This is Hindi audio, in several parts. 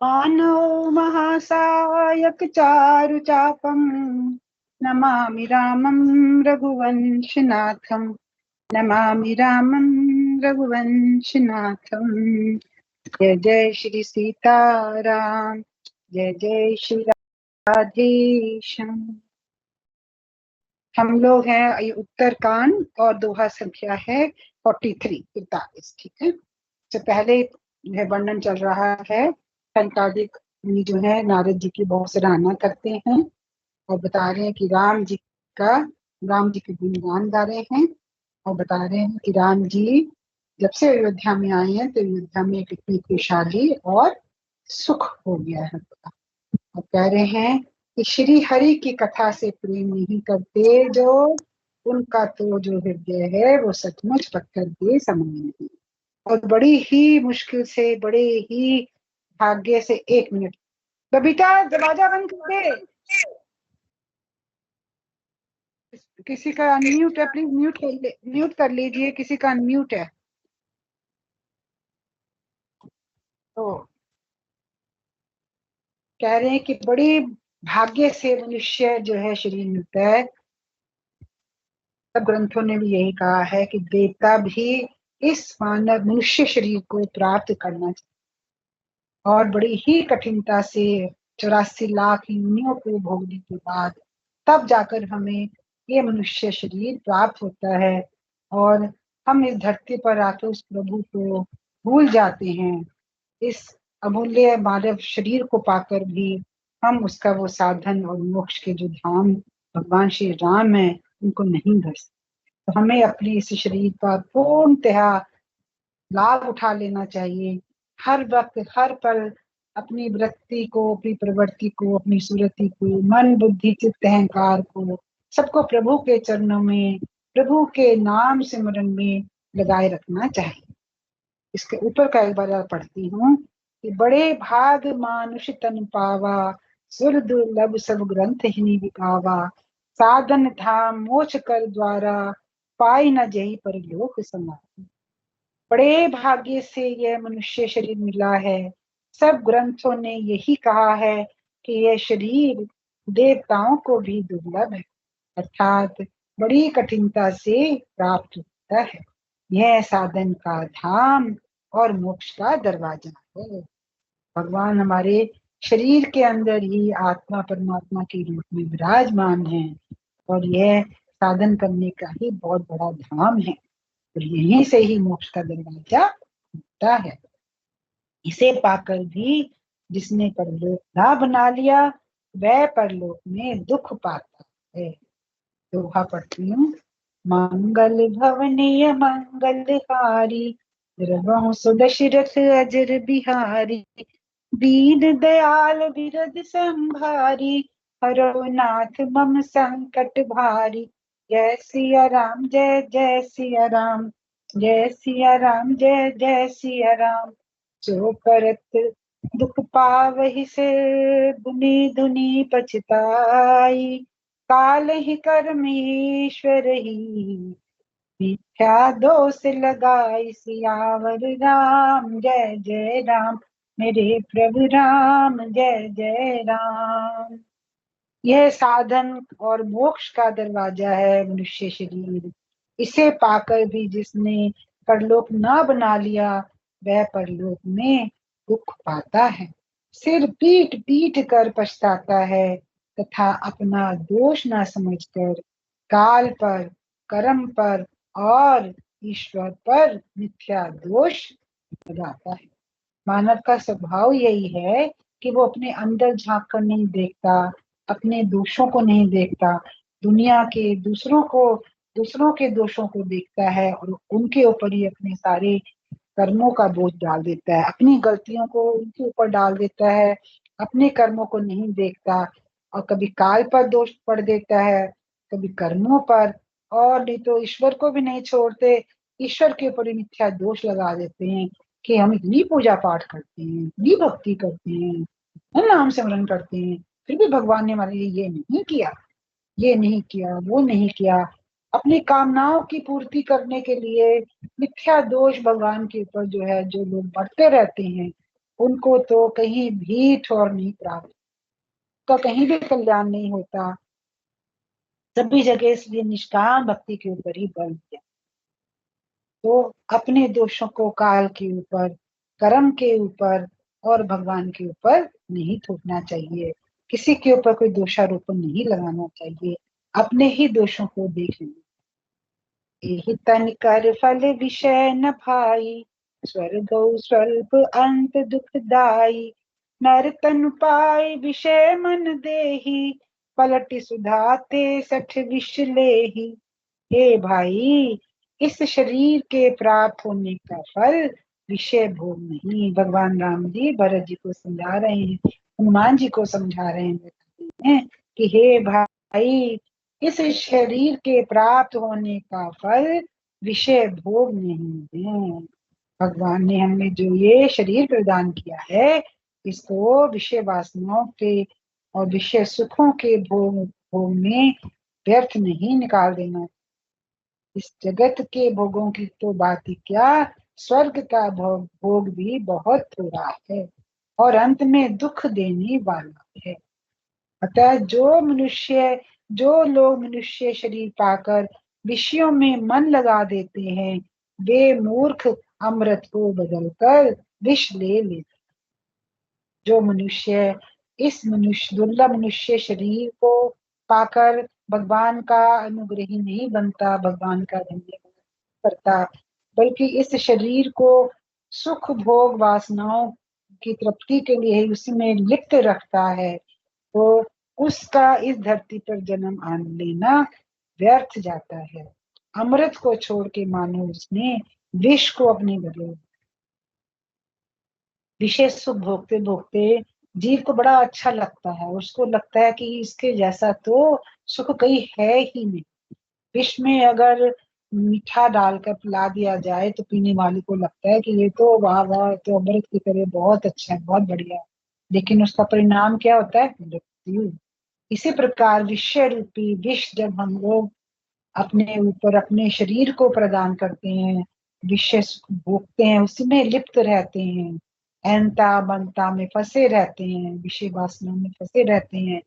पाणौ महासायक चारुचापं नमामि रामं रघुवंशनाथं। नमामि रामं रघुवंशनाथं। जय जय श्री सीताराम, जय जय श्री राधेश्याम। हम लोग हैं ये उत्तरकांड और दोहा संख्या है 43। ठीक है। तो पहले यह वर्णन चल रहा है। संतादिक मुनि जो है नारद जी की बहुत सराहना करते हैं और बता रहे हैं कि राम जी के गुणगान गा रहे हैं और बता रहे हैं कि राम जी जब से अयोध्या में आए हैं तो अयोध्या में कितनी खुशहाली और सुख हो गया है। और कह रहे हैं कि श्री हरि की कथा से प्रेम नहीं करते जो, उनका तो जो हृदय है वो सचमुच पत्थर के समान है। और बड़ी ही मुश्किल से, बड़े ही भाग्य से, 1 मिनट बबीता दरवाजा बंद कर दे। किसी का अनम्यूट है, प्लीज म्यूट कर लीजिए, किसी का अनम्यूट है। तो कह रहे हैं कि बड़ी भाग्य से मनुष्य जो है शरीर मिलता है। सब ग्रंथों ने भी यही कहा है कि देवता भी इस मानव मनुष्य शरीर को प्राप्त करना चाहिए और बड़ी ही कठिनता से 84 लाख योनियों को भोगने के बाद तब जाकर हमें ये मनुष्य शरीर प्राप्त होता है। और हम इस धरती पर आकर उस प्रभु को भूल जाते हैं। इस अमूल्य मानव शरीर को पाकर भी हम उसका वो साधन और मोक्ष के जो धाम भगवान श्री राम है उनको नहीं धर सकते। तो हमें अपने इस शरीर का पूर्णतः लाभ उठा लेना चाहिए। हर वक्त हर पल अपनी वृत्ति को, अपनी प्रवृत्ति को, अपनी सुरति को, मन बुद्धि चित्त अहंकार को सबको प्रभु के चरणों में, प्रभु के नाम सिमरन में लगाए रखना चाहिए। इसके ऊपर का एक बार पढ़ती हूँ कि बड़े भाग मानुष तन पावा, सुर दुर्लभ सब ग्रंथ ही विकावा, साधन धाम मोक्ष कर द्वारा, पाई न जही परलोक समाधि। बड़े भाग्य से यह मनुष्य शरीर मिला है। सब ग्रंथों ने यही कहा है कि यह शरीर देवताओं को भी दुर्लभ है, अर्थात बड़ी कठिनता से प्राप्त होता है। यह साधन का धाम और मोक्ष का दरवाजा है। भगवान हमारे शरीर के अंदर ही आत्मा परमात्मा के रूप में विराजमान है और यह साधन करने का ही बहुत बड़ा धाम है और यहीं से ही मोक्ष का दरवाजा खुलता है। इसे पाकर भी जिसने परलोक ना बना लिया वह परलोक में दुख पाता है। दोहा पढ़ती हूँ। मंगल भवनीय मंगलहारी, द्रवहु सुदशरथ अजर बिहारी, दीन दयाल बिरद संभारी, हरो नाथ मम संकट भारी। जय सिया राम, जय जय सिया राम, जय सिया राम, जय जय सिया राम। जो करत दुख पावहि से, दुनी दुनी पछताई, काल ही कर्म ईश्वर ही, मिथ्या दोष लगाई। सियावर राम, जय जय राम, मेरे प्रभु राम, जय जय राम। यह साधन और मोक्ष का दरवाजा है मनुष्य शरीर। इसे पाकर भी जिसने परलोक ना बना लिया वह परलोक में दुख पाता है, सिर पीट पीट कर पछताता है तथा अपना दोष ना समझकर काल पर, कर्म पर और ईश्वर पर मिथ्या दोष लगाता है। मानव का स्वभाव यही है कि वो अपने अंदर झांक कर नहीं देखता, अपने दोषों को नहीं देखता, दुनिया के दूसरों के दोषों को देखता है और उनके ऊपर ही अपने सारे कर्मों का बोझ डाल देता है, अपनी गलतियों को उनके ऊपर डाल देता है, अपने कर्मों को नहीं देखता और कभी काल पर दोष पड़ देता है, कभी कर्मों पर, और नहीं तो ईश्वर को भी नहीं छोड़ते, ईश्वर के ऊपर ही मिथ्या दोष लगा देते हैं कि हम इतनी पूजा पाठ करते हैं, इतनी भक्ति करते हैं, नाम सिमरन करते हैं, फिर भी भगवान ने हमारे लिए ये नहीं किया, ये नहीं किया, वो नहीं किया। अपनी कामनाओं की पूर्ति करने के लिए मिथ्या दोष भगवान के ऊपर जो है जो लोग बढ़ते रहते हैं, उनको तो कहीं भी ठौर नहीं प्राप्त, तो कहीं भी कल्याण नहीं होता। सभी जगह इसलिए निष्काम भक्ति के ऊपर ही बल दिया। तो अपने दोषों को काल के ऊपर, कर्म के ऊपर और भगवान के ऊपर नहीं थोपना चाहिए। किसी के ऊपर कोई दोषारोपण नहीं लगाना चाहिए, अपने ही दोषों को देख लेना। यही तन कर फल विषय न भाई, स्वर्ग स्वल्प अंत दुखदाई। नर तन पाए विषय मन देही, पलटि सुधाते सठ विष लेही। हे भाई, इस शरीर के प्राप्त होने का फल विषय भोग नहीं। भगवान राम जी भरत जी को समझा रहे हैं, हनुमान जी को समझा रहे हैं कि हे भाई, इस शरीर के प्राप्त होने का फल विषय भोग नहीं है। भगवान ने हमें जो ये शरीर प्रदान किया है, इसको विषय वासनाओं के और विषय सुखों के भोग में व्यर्थ नहीं निकाल देना। इस जगत के भोगों की तो बात ही क्या, स्वर्ग का भोग भी बहुत थोड़ा है और अंत में दुख देने वाला है। अतः जो लोग मनुष्य शरीर पाकर विषयों में मन लगा देते हैं, वे मूर्ख अमृत को बदलकर विष ले लेते। जो मनुष्य इस दुर्लभ मनुष्य शरीर को पाकर भगवान का अनुग्रही नहीं बनता, भगवान का धन्यवाद करता, बल्कि इस शरीर को सुख भोग वासनाओं की तृप्ति के लिए ही उसी में लिप्त रखता है, तो उसका इस धरती पर जन्म आन लेना व्यर्थ जाता है। अमृत को छोड़ के मानो उसने विष को अपने गले, विशेष सुख भोगते भोगते जीव को बड़ा अच्छा लगता है, उसको लगता है कि इसके जैसा तो सुख कहीं है ही नहीं। विष में अगर मीठा डालकर पिला दिया जाए तो पीने वाले को लगता है कि ये तो वाह वाह, तो अमृत की तरह बहुत अच्छा है, बहुत बढ़िया है। लेकिन उसका परिणाम क्या होता है? मृत्यु। इसी प्रकार विषय रूपी विष जब हम लोग अपने ऊपर अपने शरीर को प्रदान करते हैं, विषय सुख भोगते हैं, उसी में लिप्त रहते हैं, अहंता ममता में फंसे रहते हैं, विषय वासना में फंसे रहते हैं,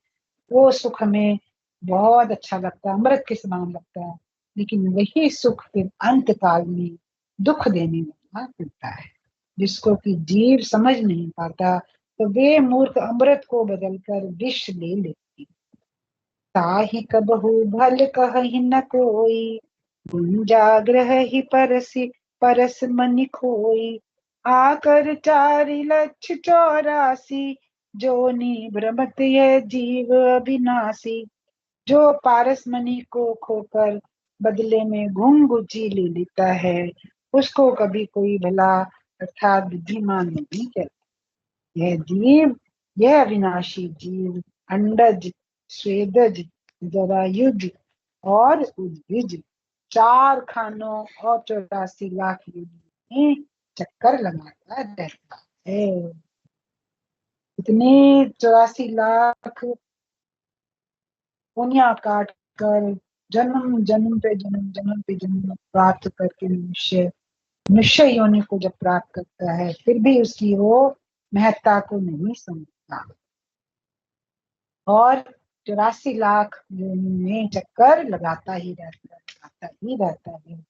वो सुख हमें बहुत अच्छा लगता है, अमृत के समान लगता है। लेकिन वही सुख फिर अंत काल में दुख देने वाला मिलता है, जिसको कि जीव समझ नहीं पाता। तो वे मूर्ख अमृत को बदलकर विष ले लेते। ताहि कबहु भल कहि न कोई, गुण जाग्रह ही परस मनि खोई। आकर 4,84,000, जोनि भ्रमत यह जीव अविनाशी। जो पारस मणि को खोकर बदले में घुंघुची ले लेता है, उसको कभी कोई भला अर्थात बुद्धिमान नहीं कहता। यह जीव, यह अविनाशी जीव अंडज, स्वेदज, जरायुज और उद्भिज 4 खानों और 84 लाख योनि में चक्कर लगाता रहता है। इतने 84 लाख पुनिया काट कर जन्म जन्म पे जन्म, जन्म पे जन्म प्राप्त करके मनुष्य योनि को जब प्राप्त करता है, फिर भी उसकी वो महत्ता को नहीं समझता और 84 लाख योनि में चक्कर लगाता ही रहता है।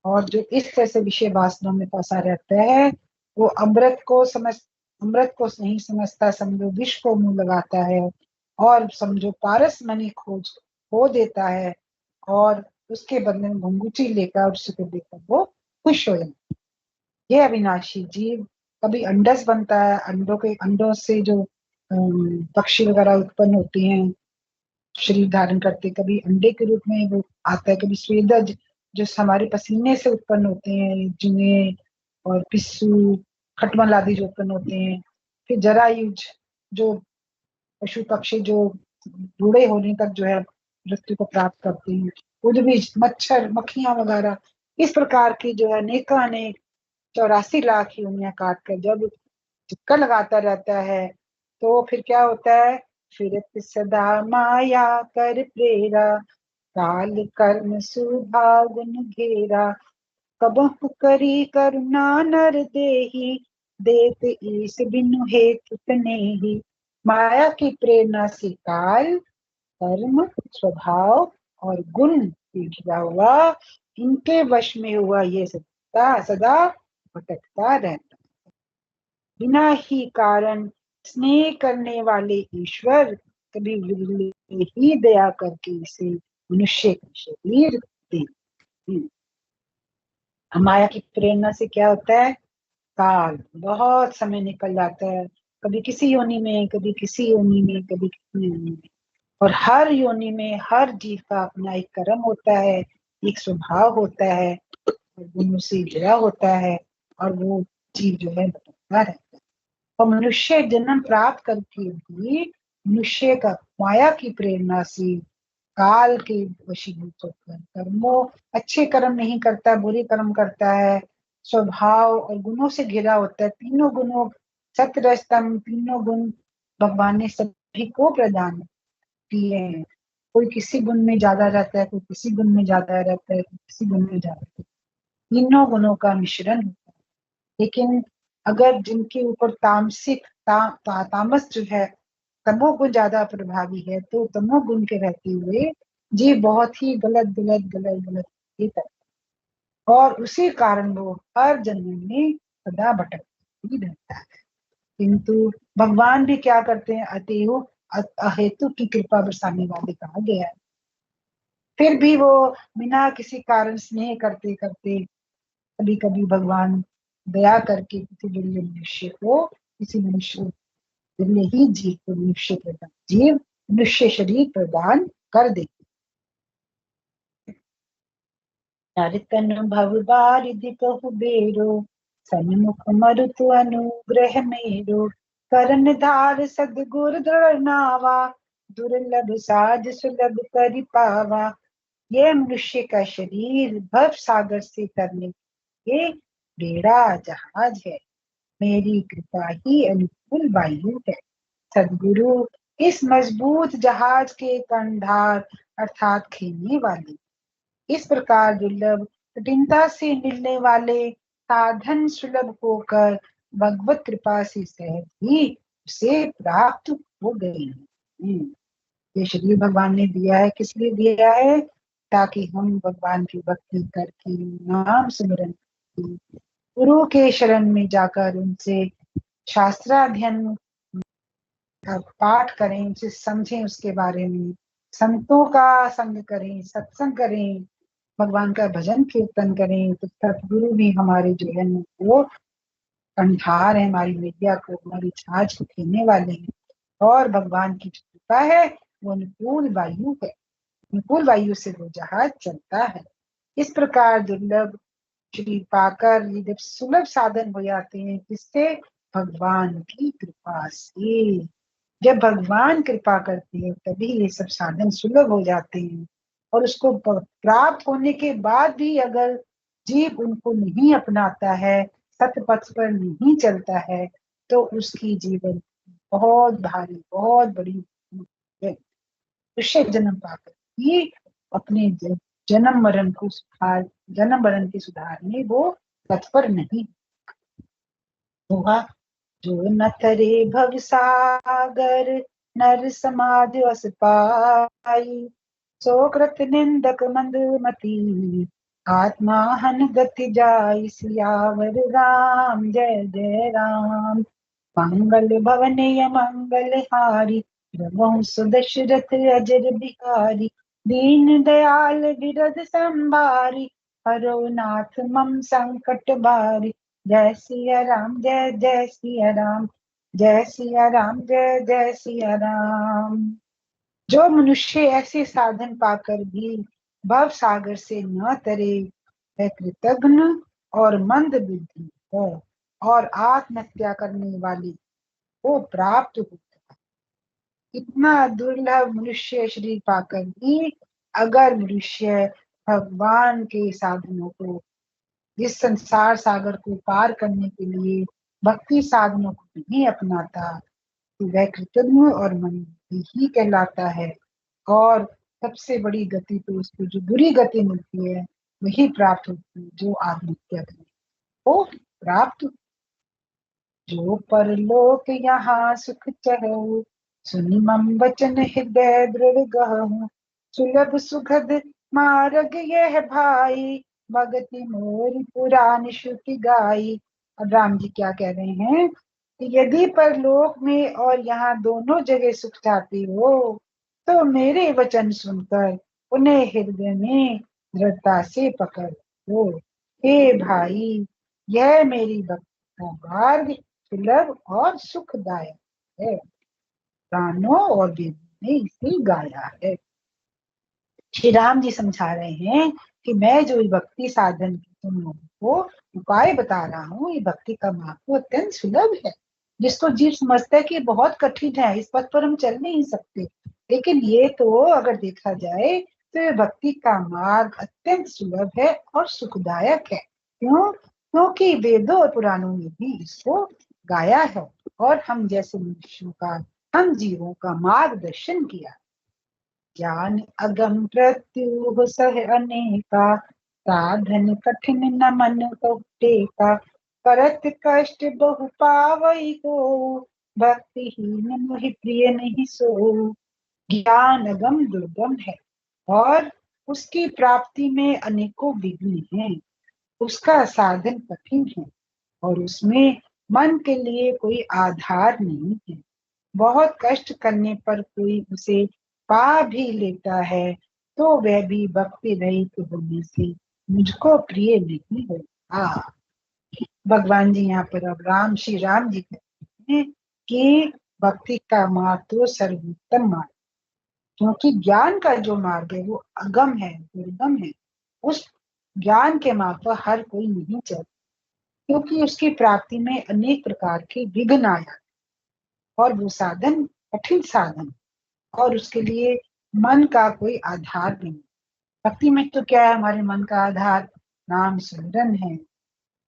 और जो इस तरह से विषय वासना में फंसा रहता है, वो अमृत को नहीं समझता, समझो विष को मुंह लगाता है और समझो पारस मणि खोज खो देता है और उसके बदले में घुंघुची लेकर उसको देकर वो खुश हो जाता है। ये अविनाशी जीव कभी अंडस बनता है, अंडों से जो पक्षी वगैरह उत्पन्न होते हैं, शरीर धारण करते, कभी अंडे के रूप में वो आता है, कभी स्वेदज जो हमारे पसीने से उत्पन्न होते हैं, जुए और पिस्सू, खटमल आदि जो उत्पन्न होते हैं, फिर जरायुज जो पशु पक्षी जो बूढ़े होने तक जो है मृत्यु को प्राप्त करते हैं, उद्भिज मच्छर मक्खियां वगैरह, इस प्रकार की जो है अनेक 84 लाख योनियां काट कर जब चक्कर लगाता रहता है, तो फिर क्या होता है? फिरत सदा माया कर प्रेरा, काल कर्म सुभागुन घेरा। कबहु करी करुणा नर देही, देत ईस बिनु हेतु ही। माया की प्रेरणा से काल, कर्म, स्वभाव और गुण से घिरा हुआ, इनके वश में हुआ ये सदा सदा भटकता रहता। बिना ही कारण स्नेह करने वाले ईश्वर कभी विरले ही दया करके इसे मनुष्य का शरीर देते। माया की प्रेरणा से क्या होता है? काल, बहुत समय निकल जाता है, कभी किसी योनि में, कभी किसी योनि में, कभी किसी योनि में। और हर योनि में हर जीव का अपना एक कर्म होता है, एक स्वभाव होता है, और गुणों से जुड़ा होता है, और वो जीव जो है भटकता रहता है। और मनुष्य जन्म प्राप्त करके भी मनुष्य का माया की प्रेरणा से काल के वशीभूत होकर कर्मों, अच्छे कर्म नहीं करता, बुरे कर्म करता है, स्वभाव और गुणों से घिरा होता है। तीनों गुणों, सत्य रज तम, तीनों गुण भगवान ने सभी को प्रदान किए हैं। कोई किसी गुण में ज्यादा रहता है, कोई किसी गुण में ज्यादा रहता है, कोई किसी गुण में ज्यादा रहता है। तीनों गुणों का मिश्रण होता है। लेकिन अगर जिनके ऊपर तामसिक तामस जो है, तमोगुण ज्यादा प्रभावी है, तो तमोगुण के रहते हुए जी बहुत ही गलत गलत गलत गलत ये करता है। और उसी कारण वो हर जन्म में सदा भटकता ही रहता है। किंतु भगवान भी क्या करते हैं? अतएव अहेतु की कृपा बरसाने वाले कहा गया है। फिर भी वो बिना किसी कारण स्नेह करते करते कभी कभी भगवान दया करके किसी बिरले मनुष्य को, किसी मनुष्य बिरले ही जीव को मनुष्य शरीर प्रदान कर देते। नरतन भव बारिधि कहु बेरो, सन्मुख मरुत अनुग्रह मेरो। करण धार सदगुर दृढ़ नावा, दुर्लभ साज सुलभ करि पावा। ये मनुष्य का शरीर भव सागर से तरने के बेड़ा जहाज है, मेरी कृपा ही अनुकूल वायु है। सदगुरु इस मजबूत जहाज के कंधार अर्थात खेने वाले, इस प्रकार दुर्लभ कठिनता से मिलने वाले साधन सुलभ होकर भगवत कृपा से सहज ही उसे प्राप्त हो गए। ये शरीर भगवान ने दिया है, किस लिए दिया है? ताकि हम भगवान की भक्ति करके, नाम सिमरन गुरु के शरण में जाकर उनसे शास्त्राध्ययन पाठ करें, उसे समझें, उसके बारे में संतों का संग करें, सत्संग करें, भगवान का भजन कीर्तन करें। तो सतगुरु भी हमारे जो है वो कंधार है, हमारी नैया को, हमारी छाछ को खेने वाले हैं। और भगवान की जो कृपा है वो अनुकूल वायु है, अनुकूल वायु से वो जहाज चलता है। इस प्रकार दुर्लभ शरीर पाकर ये जब सुलभ साधन हो जाते हैं, किससे? भगवान की कृपा से। जब भगवान कृपा करते हैं तभी ये सब साधन सुलभ हो जाते हैं। और उसको प्राप्त होने के बाद भी अगर जीव उनको नहीं अपनाता है, सत्य पथ पर नहीं चलता है, तो उसकी जीवन बहुत भारी, बहुत बड़ी मनुष्य जन्म पाकर ही अपने जन्म मरण को सुधार, जन्म मरण के सुधार में वो तत्पर नहीं हुआ। जो न तरे भव सागर, नर समाज अस पाई। सो कृत निंदक मंद मती, आत्मा हन गति जाई। सियावर राम जय जय राम। मंगल भवन मंगल हारी, प्रभु सुदशरथ अजर बिहारी। दीन दयाल विरद संभारी, हरो नाथ मम संकट बारी। जय सिया राम जय जय सिया राम, जय सिया राम जय जय सिया राम। जो मनुष्य ऐसे साधन पाकर भी भव सागर से न तरे, वह कृतघ्न और मंद बुद्धि है, और आत्महत्या करने वाली को प्राप्त होता है। इतना दुर्लभ मनुष्य शरीर पाकर भी अगर मनुष्य भगवान के साधनों को, इस संसार सागर को पार करने के लिए भक्ति साधनों को नहीं अपनाता, तो वह कृतज्ञ और मंदी ही कहलाता है। और सबसे बड़ी गति तो उसको जो बुरी गति मिलती है वही प्राप्त होती है, जो आत्महत्या करने को प्राप्त जो परलोक यहाँ सुख चहु, सुनि मम वचन हृदय दृढ़ गहु। सुलभ सुखद मार्ग यह भाई, भगति मोरी पुराण श्रुति गाई। अब राम जी क्या कह रहे हैं कि यदि परलोक में और यहाँ दोनों जगह सुख चाहते हो तो मेरे वचन सुनकर उन्हें हृदय में दृढ़ता से पकड़ लो। हे भाई, यह मेरी भक्ति का मार्ग सुलभ और सुखदायक है। प्राणों और वेदों ने इसे गाया है। श्री राम जी समझा रहे हैं कि मैं जो भक्ति साधन की तुम लोगों को उपाय बता रहा हूँ, ये भक्ति का मार्ग तो अत्यंत सुलभ है। जिसको जीव समझता है कि बहुत कठिन है, इस पथ पर हम चल नहीं सकते, लेकिन ये तो अगर देखा जाए तो ये भक्ति का मार्ग अत्यंत सुलभ है और सुखदायक है। क्यों? क्योंकि वेदों और पुराणों में भी इसको गाया है और हम जैसे मनुष्यों का, हम जीवों का मार्गदर्शन किया। ज्ञान अगम प्रत्युह सह अनेका, साधन कठिन न मन को टेका। करत कष्ट बहु पावई को, भक्तिहीन मोहि प्रिय नहीं सो। ज्ञान अगम दुर्गम है और उसकी प्राप्ति में अनेकों विघ्न हैं। उसका साधन कठिन है और उसमें मन के लिए कोई आधार नहीं है। बहुत कष्ट करने पर कोई उसे पा भी लेता है तो वह भी भक्ति रहित होने से मुझको प्रिय नहीं होता। भगवान जी यहाँ पर अब श्री राम जी कहते हैं कि भक्ति का मार्ग तो सर्वोत्तम मार्ग, क्योंकि ज्ञान का जो मार्ग है वो अगम है, दुर्गम है। उस ज्ञान के मार्ग पर हर कोई नहीं चल, क्योंकि उसकी प्राप्ति में अनेक प्रकार के विघ्न आया और वो साधन कठिन साधन, और उसके लिए मन का कोई आधार नहीं। भक्ति में तो क्या है, हमारे मन का आधार नाम स्मरण है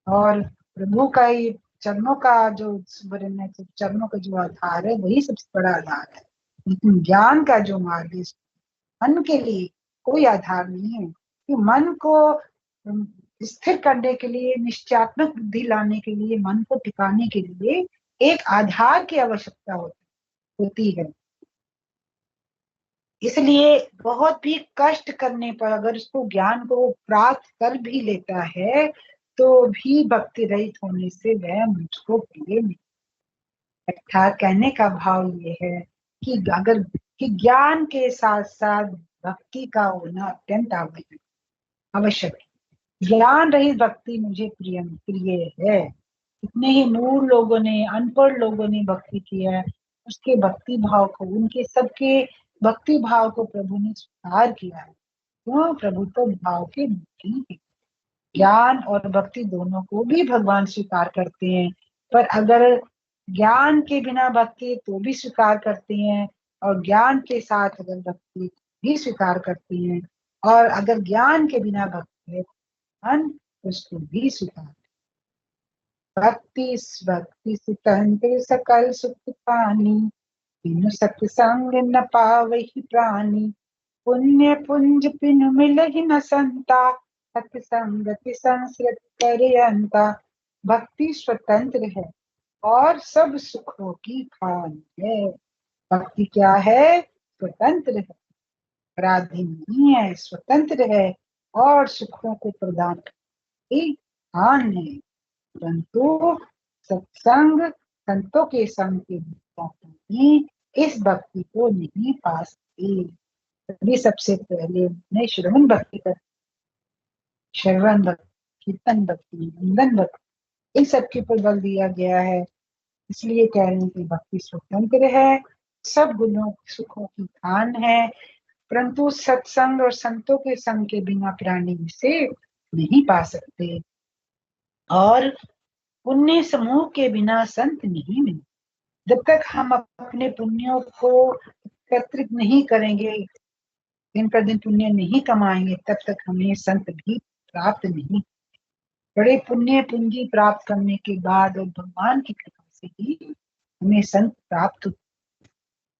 और प्रभु का ही चरणों का जो स्मरण है, तो चरणों का जो आधार है वही सबसे बड़ा आधार है। लेकिन ज्ञान का जो मार्ग है, मन के लिए कोई आधार नहीं है कि मन को स्थिर करने के लिए, निश्चयात्मक बुद्धि लाने के लिए, मन को टिकाने के लिए एक आधार की आवश्यकता होती है। इसलिए बहुत भी कष्ट करने पर अगर उसको ज्ञान को प्राप्त कर भी लेता है तो भी भक्ति रहित होने से वह मुझको प्रिय नहीं। अर्थात कहने का भाव ये है कि अगर कि ज्ञान के साथ साथ भक्ति का होना अत्यंत आवश्यक है। ज्ञान रहित भक्ति मुझे प्रिय है। इतने ही मूढ़ लोगों ने, अनपढ़ लोगों ने भक्ति किया है, उसके भक्ति भाव को, उनके सबके भक्ति भाव को प्रभु ने स्वीकार किया है। क्यों? प्रभु तो भाव के मूर्ति है। ज्ञान और भक्ति दोनों को भी भगवान स्वीकार करते हैं, पर अगर ज्ञान के बिना भक्ति तो भी स्वीकार करते हैं, और ज्ञान के साथ अगर भक्ति भी स्वीकार करते हैं, और अगर ज्ञान के बिना भक्ति है उसको भी स्वीकार। भक्ति भक्ति सुतंत्र सकल सुख पानी, बिनु सत्संग न पावहि प्राणी। पुण्य पुंज पिनु मिलहि न संता, सत्संगति संसृत करे अंता। भक्ति स्वतंत्र है और सब सुखों की खान है। भक्ति क्या है? स्वतंत्र है, पराधीन नहीं है, स्वतंत्र है और सुखों को प्रदान करती खान है। परंतु सत्संग, संतों के संग के ही इस भक्ति को नहीं पा सकते। तभी सबसे पहले उन्हें श्रवण भक्ति कर, श्रवण भक्ति, कीर्तन भक्ति, वंदन भक्ति, इन सब के ऊपर बल दिया गया है। इसलिए कह रहे हैं कि भक्ति स्वतंत्र है, सब गुणों सुखों की खान है, परंतु सत्संग और संतों के संग के बिना प्राणी इसे नहीं पा सकते, और पुण्य समूह के बिना संत नहीं मिलते। जब तक हम अपने पुण्यों को एकत्रित नहीं करेंगे, दिन पर दिन पुण्य नहीं कमाएंगे, तब तक हमें संत भी प्राप्त नहीं। बड़े पुण्य पूंजी प्राप्त करने के बाद और भगवान की कृपा से ही हमें संत प्राप्त।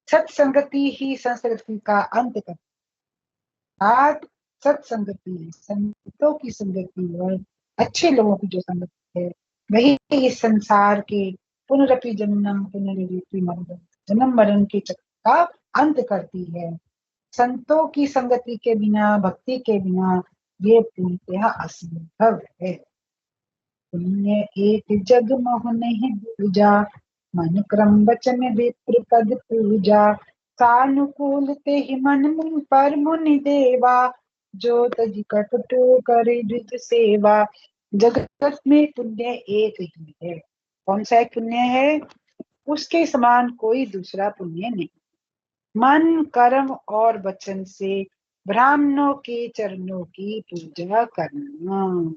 सत्संगति ही संस्कृति का अंत करती। सत्संगति, संतों की संगति और अच्छे लोगों की जो संगति है, वही इस संसार के पुनरपि जननम पुनरपि मरणम, जन्म मरण के चक्र का अंत करती है। संतों की संगति के बिना, भक्ति के बिना ये पूर्णतः असंभव है। पुण्य एक जग मोह नहीं दूजा, मन क्रम वचन विप्र पद पूजा। सानुकूल ते ही मन मुनि पर मुनि देवा, जो तज कपट करे द्विज सेवा। जगत में पुण्य एक ही है। कौन सा एक पुण्य है? उसके समान कोई दूसरा पुण्य नहीं। मन कर्म और वचन से ब्राह्मणों के चरणों की पूजा करना।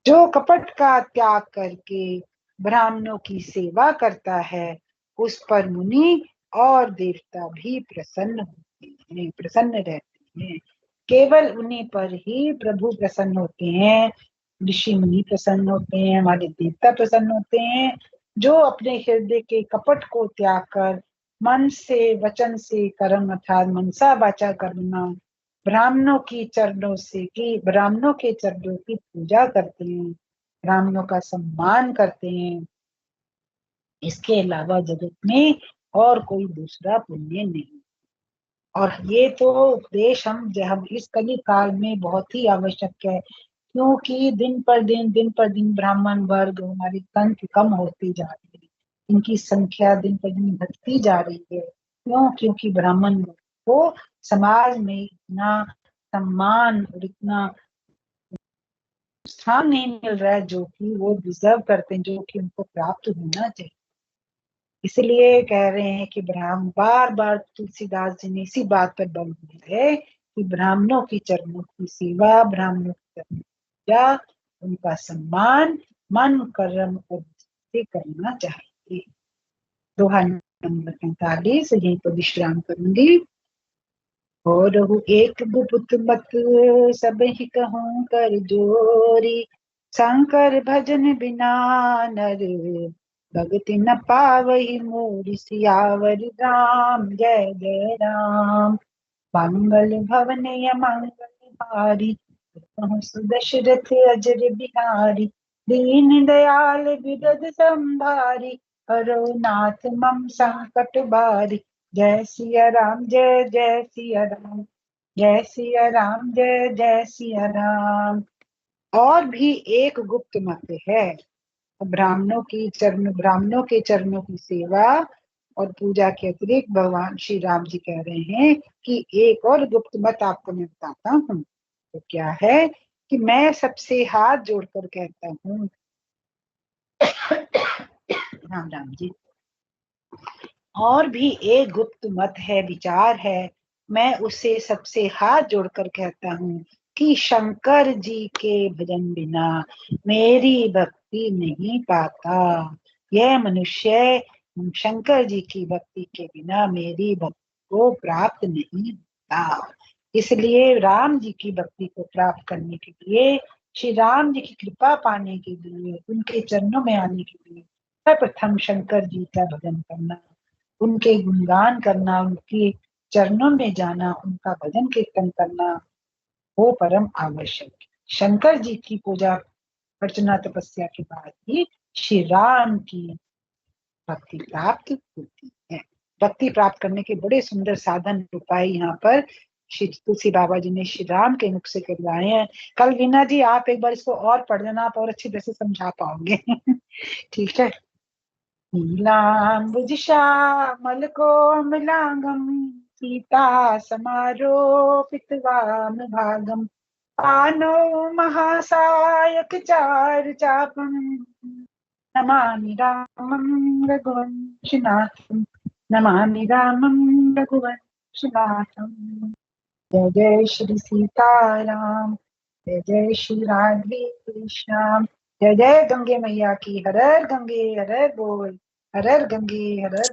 जो कपट का त्याग करके ब्राह्मणों की सेवा करता है, उस पर मुनि और देवता भी प्रसन्न होते हैं, प्रसन्न रहते हैं। केवल उन्हीं पर ही प्रभु प्रसन्न होते हैं, ऋषि मुनि प्रसन्न होते हैं, हमारे देवता प्रसन्न होते हैं, जो अपने हृदय के कपट को त्याग कर मन से, वचन से, कर्म अर्थात मनसा वाचा करना, ब्राह्मणों के चरणों की पूजा करते हैं, ब्राह्मणों का सम्मान करते हैं। इसके अलावा जगत में और कोई दूसरा पुण्य नहीं। और ये तो उपदेश हम इस कली काल में बहुत ही आवश्यक है, क्योंकि दिन पर दिन ब्राह्मण वर्ग हमारी संख्या कम होती जा रही है, इनकी संख्या दिन पर दिन घटती जा रही है। क्यों? क्योंकि ब्राह्मण वर्ग को समाज में इतना सम्मान और इतना स्थान नहीं मिल रहा है जो कि वो डिजर्व करते हैं, जो कि उनको प्राप्त होना चाहिए। इसलिए कह रहे हैं कि बार बार तुलसीदास जी ने इसी बात पर बल दिया है कि ब्राह्मणों की चरणों की सेवा, ब्राह्मणों की चरणों की पूजा, उनका सम्मान मन कर्म और से करना चाहिए। दोहा नंबर 45, यहीं पर विश्राम करूंगी। और एक गुप्त मत सब ही कहूं कर जोरी, शंकर भजन बिना नर भगति न पावहि मोरि। सियावर राम जय जय राम, मंगल भवन मंगल हारी, सुदशरथ अजर बिहारी। दीन दयाल विदद संभारी, हरो नाथ मम संकट बारी। जय सिया राम जय जय सिया राम, जय सिया राम जय जय सिया राम। और भी एक गुप्त मत है। ब्राह्मणों के चरणों की सेवा और पूजा के अतिरिक्त भगवान श्री राम जी कह रहे हैं कि एक और गुप्त मत आपको मैं बताता हूँ। तो क्या है कि मैं सबसे हाथ जोड़कर कहता हूँ, राम राम जी। और भी एक गुप्त मत है, विचार है, मैं उसे सबसे हाथ जोड़कर कहता हूँ कि शंकर जी के भजन बिना मेरी भक्ति नहीं पाता। यह मनुष्य शंकर जी की भक्ति के बिना मेरी भक्ति को प्राप्त नहीं होता। इसलिए राम जी की भक्ति को प्राप्त करने के लिए, श्री राम जी की कृपा पाने के लिए, उनके चरणों में आने के लिए सर्वप्रथम शंकर जी का भजन करना, उनके गुणगान करना, उनके चरणों में जाना, उनका भजन कीर्तन करना वो परम आवश्यक है। शंकर जी की पूजा अर्चना तपस्या के बाद ही श्री राम की भक्ति प्राप्त होती है। भक्ति प्राप्त करने के बड़े सुंदर साधन उपाय यहाँ पर श्री तुलसी बाबा जी ने श्री राम के मुख से करवाए हैं। कल वीना जी आप एक बार इसको और पढ़ देना, आप और अच्छी तरह से समझा पाओगे। ठीक है। नीलांबुज श्यामल कोमलांगम, सीता समारोपित वाम भागम। पानो महासायक चारु चापम, नमामि रामं रघुवंशनाथं, नमामि रामं रघुवंशनाथं। जय जय श्री सीताराम, जय जय श्री राधे कृष्ण। जय जय गंगे मैया की, हर हर गंगे हर हर बोल, हर हर गंगे हर हर